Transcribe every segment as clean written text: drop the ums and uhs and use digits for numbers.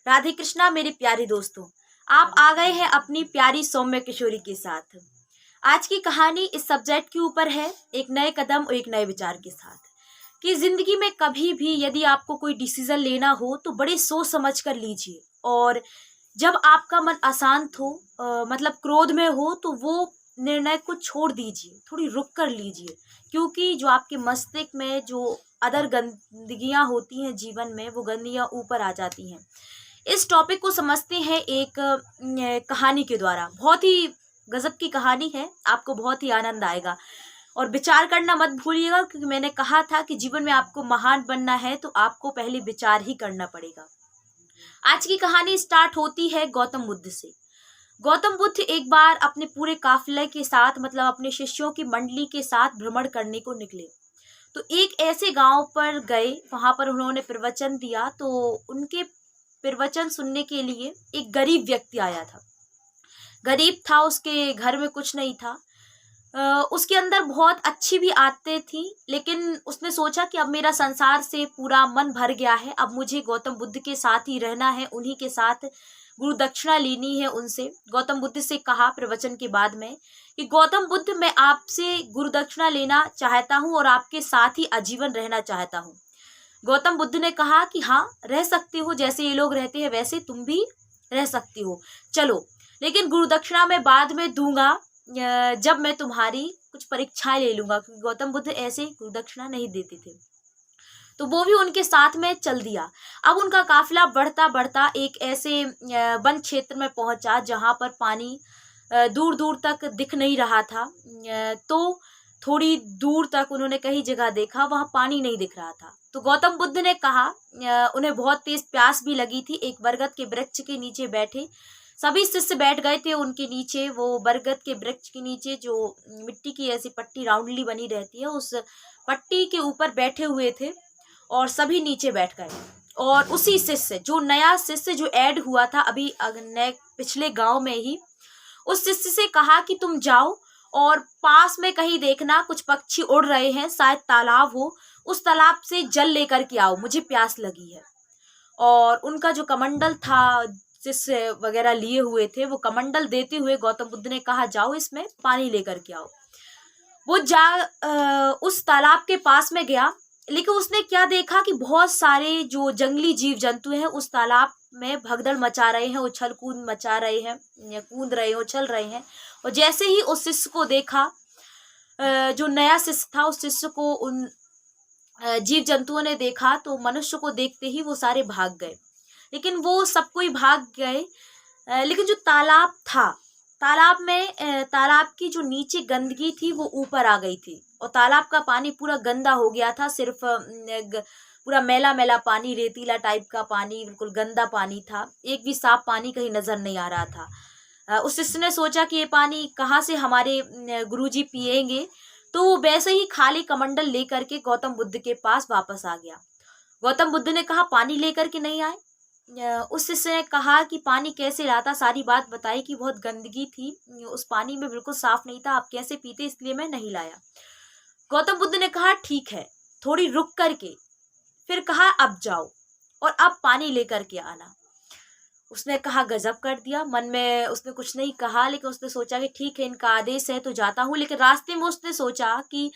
राधे कृष्णा मेरे प्यारे दोस्तों, आप आ गए हैं अपनी प्यारी सौम्य किशोरी के साथ। आज की कहानी इस सब्जेक्ट के ऊपर है, एक नए कदम और एक नए विचार के साथ। कि जिंदगी में कभी भी यदि आपको कोई डिसीजन लेना हो तो बड़े सोच समझ कर लीजिए। और जब आपका मन अशांत हो, मतलब क्रोध में हो, तो वो निर्णय को छोड़ दीजिए, थोड़ी रुक कर लीजिए। क्योंकि जो आपके मस्तिष्क में जो अदर गंदगियां होती हैं जीवन में, वो गंदगियां ऊपर आ जाती हैं। इस टॉपिक को समझते हैं एक कहानी के द्वारा। बहुत ही गजब की कहानी है, आपको बहुत ही आनंद आएगा। और विचार करना मत भूलिएगा, क्योंकि मैंने कहा था कि जीवन में आपको महान बनना है तो आपको पहले विचार ही करना पड़ेगा। आज की कहानी स्टार्ट होती है गौतम बुद्ध से। गौतम बुद्ध एक बार अपने पूरे काफिले के साथ, मतलब अपने शिष्यों की मंडली के साथ भ्रमण करने को निकले। तो एक ऐसे गांव पर गए, वहां पर उन्होंने प्रवचन दिया। तो उनके प्रवचन सुनने के लिए एक गरीब व्यक्ति आया था। गरीब था, उसके घर में कुछ नहीं था। उसके अंदर बहुत अच्छी भी आदतें थी, लेकिन उसने सोचा कि अब मेरा संसार से पूरा मन भर गया है, अब मुझे गौतम बुद्ध के साथ ही रहना है, उन्हीं के साथ गुरु दक्षिणा लेनी है उनसे। गौतम बुद्ध से कहा प्रवचन के बाद में कि गौतम बुद्ध, मैं आपसे गुरु दक्षिणा लेना चाहता हूँ और आपके साथ ही आजीवन रहना चाहता हूँ। गौतम बुद्ध ने कहा कि हाँ, रह सकते हो, जैसे ये लोग रहते हैं वैसे तुम भी रह सकती हो, चलो। लेकिन गुरु दक्षिणा मैं बाद में दूंगा, जब मैं तुम्हारी कुछ परीक्षाएं ले लूंगा, क्योंकि गौतम बुद्ध ऐसे गुरु दक्षिणा नहीं देते थे। तो वो भी उनके साथ में चल दिया। अब उनका काफिला बढ़ता बढ़ता एक ऐसे वन क्षेत्र में पहुंचा जहां पर पानी दूर दूर तक दिख नहीं रहा था। तो थोड़ी दूर तक उन्होंने कई जगह देखा, वहां पानी नहीं दिख रहा था। तो गौतम बुद्ध ने कहा, उन्हें बहुत तेज प्यास भी लगी थी। एक बरगद के वृक्ष के नीचे बैठे, सभी शिष्य बैठ गए थे उनके नीचे। वो बरगद के वृक्ष के नीचे जो मिट्टी की ऐसी पट्टी राउंडली बनी रहती है, उस पट्टी के ऊपर बैठे हुए थे और सभी नीचे बैठ गए। और उसी शिष्य, जो नया शिष्य जो ऐड हुआ था अभी नए पिछले गांव में ही, उस शिष्य से कहा कि तुम जाओ और पास में कहीं देखना कुछ पक्षी उड़ रहे हैं, शायद तालाब हो, उस तालाब से जल लेकर के आओ, मुझे प्यास लगी है। और उनका जो कमंडल था, शिष्य वगैरह लिए हुए थे, वो कमंडल देते हुए गौतम बुद्ध ने कहा, जाओ इसमें पानी लेकर के आओ। वो उस तालाब के पास में गया, लेकिन उसने क्या देखा कि बहुत सारे जो जंगली जीव जंतु हैं उस तालाब में भगदड़ मचा रहे हैं, उछल कूद मचा रहे हैं, कूद रहे हैं, उछल रहे हैं। और जैसे ही उस शिष्य को देखा, जो नया शिष्य था, उस शिष्य को उन जीव जंतुओं ने देखा, तो मनुष्य को देखते ही वो सारे भाग गए। लेकिन वो सब कोई भाग गए, लेकिन जो तालाब था, तालाब में तालाब की जो नीचे गंदगी थी वो ऊपर आ गई थी। और तालाब का पानी पूरा गंदा हो गया था, सिर्फ पूरा मैला मैला पानी, रेतीला टाइप का पानी, बिल्कुल गंदा पानी था। एक भी साफ पानी कहीं नजर नहीं आ रहा था। उस शिष्य ने सोचा कि ये पानी कहाँ से हमारे गुरुजी पिएंगे। तो वो वैसे ही खाली कमंडल लेकर के गौतम बुद्ध के पास वापस आ गया। गौतम बुद्ध ने कहा, पानी लेकर के नहीं आए? उस शिष्य ने कहा कि पानी कैसे लाता, सारी बात बताई कि बहुत गंदगी थी, उस पानी में बिल्कुल साफ नहीं था, आप कैसे पीते, इसलिए मैं नहीं लाया। गौतम बुद्ध ने कहा, ठीक है, थोड़ी रुक करके फिर कहा, अब जाओ और अब पानी लेकर के आना। उसने कहा, गजब कर दिया। मन में उसने कुछ नहीं कहा, लेकिन उसने सोचा कि ठीक है, इनका आदेश है तो जाता हूँ। लेकिन रास्ते में उसने सोचा कि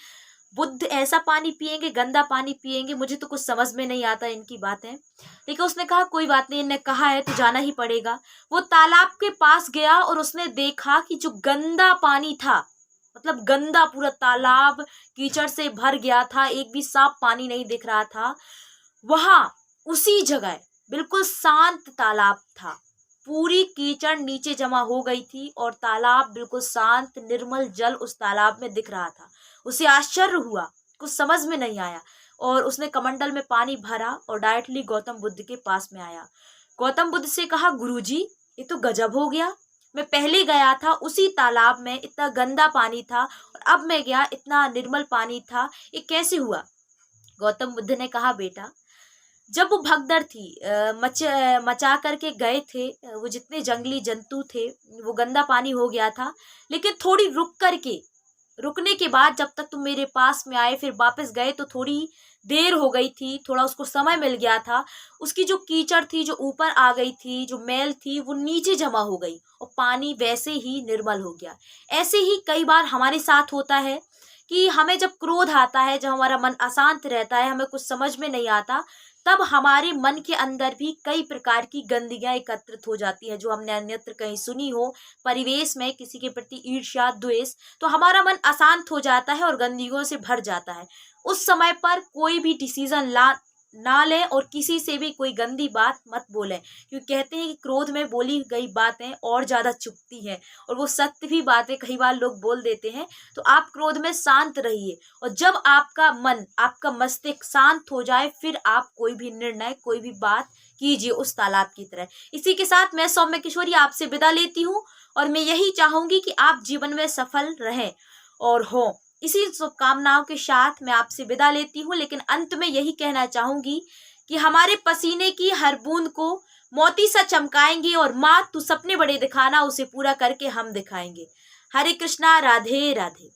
बुद्ध ऐसा पानी पिएंगे, गंदा पानी पिएंगे, मुझे तो कुछ समझ में नहीं आता इनकी बातें। लेकिन उसने कहा, कोई बात नहीं, इन्हें कहा है तो जाना ही पड़ेगा। वो तालाब के पास गया और उसने देखा कि जो गंदा पानी था, मतलब गंदा, पूरा तालाब कीचड़ से भर गया था, एक भी साफ पानी नहीं दिख रहा था। वहां उसी जगह बिल्कुल शांत तालाब था। पूरी कीचड़ नीचे जमा हो गई थी और तालाब बिल्कुल शांत, निर्मल जल उस तालाब में दिख रहा था। उसे आश्चर्य हुआ, कुछ समझ में नहीं आया, और उसने कमंडल में पानी भरा और डायरेक्टली गौतम बुद्ध के पास में आया। गौतम बुद्ध से कहा, गुरुजी, ये तो गजब हो गया। मैं पहले गया था उसी तालाब में, इतना गंदा पानी था, और अब मैं गया, इतना निर्मल पानी था, ये कैसे हुआ? गौतम बुद्ध ने कहा, बेटा, जब वो भगदड़ थी, मचा करके गए थे, वो जितने जंगली जंतु थे, वो गंदा पानी हो गया था। लेकिन थोड़ी रुकने के बाद, जब तक तुम मेरे पास में आए फिर वापस गए, तो थोड़ी देर हो गई थी, थोड़ा उसको समय मिल गया था, उसकी जो कीचड़ थी जो ऊपर आ गई थी, जो मैल थी वो नीचे जमा हो गई और पानी वैसे ही निर्मल हो गया। ऐसे ही कई बार हमारे साथ होता है कि हमें जब क्रोध आता है, जब हमारा मन अशांत रहता है, हमें कुछ समझ में नहीं आता, तब हमारे मन के अंदर भी कई प्रकार की गंदगियां एकत्रित हो जाती हैं, जो हमने अन्यत्र कहीं सुनी हो, परिवेश में किसी के प्रति ईर्ष्या, द्वेष, तो हमारा मन अशांत हो जाता है और गंदगियों से भर जाता है। उस समय पर कोई भी डिसीजन ला ना लें और किसी से भी कोई गंदी बात मत बोलें, क्योंकि कहते हैं कि क्रोध में बोली गई बातें और ज़्यादा चुभती हैं, और वो सत्य भी बातें कई बार लोग बोल देते हैं। तो आप क्रोध में शांत रहिए, और जब आपका मन, आपका मस्तिष्क शांत हो जाए, फिर आप कोई भी निर्णय, कोई भी बात कीजिए उस तालाब की तरह। इसी के साथ मैं सौम्य किशोरी आपसे विदा लेती हूँ, और मैं यही चाहूंगी कि आप जीवन में सफल रहें और हों। इसी शुभकामनाओं के साथ मैं आपसे विदा लेती हूँ, लेकिन अंत में यही कहना चाहूंगी कि हमारे पसीने की हर बूंद को मोती सा चमकाएंगे, और माँ तू सपने बड़े दिखाना, उसे पूरा करके हम दिखाएंगे। हरे कृष्णा, राधे राधे।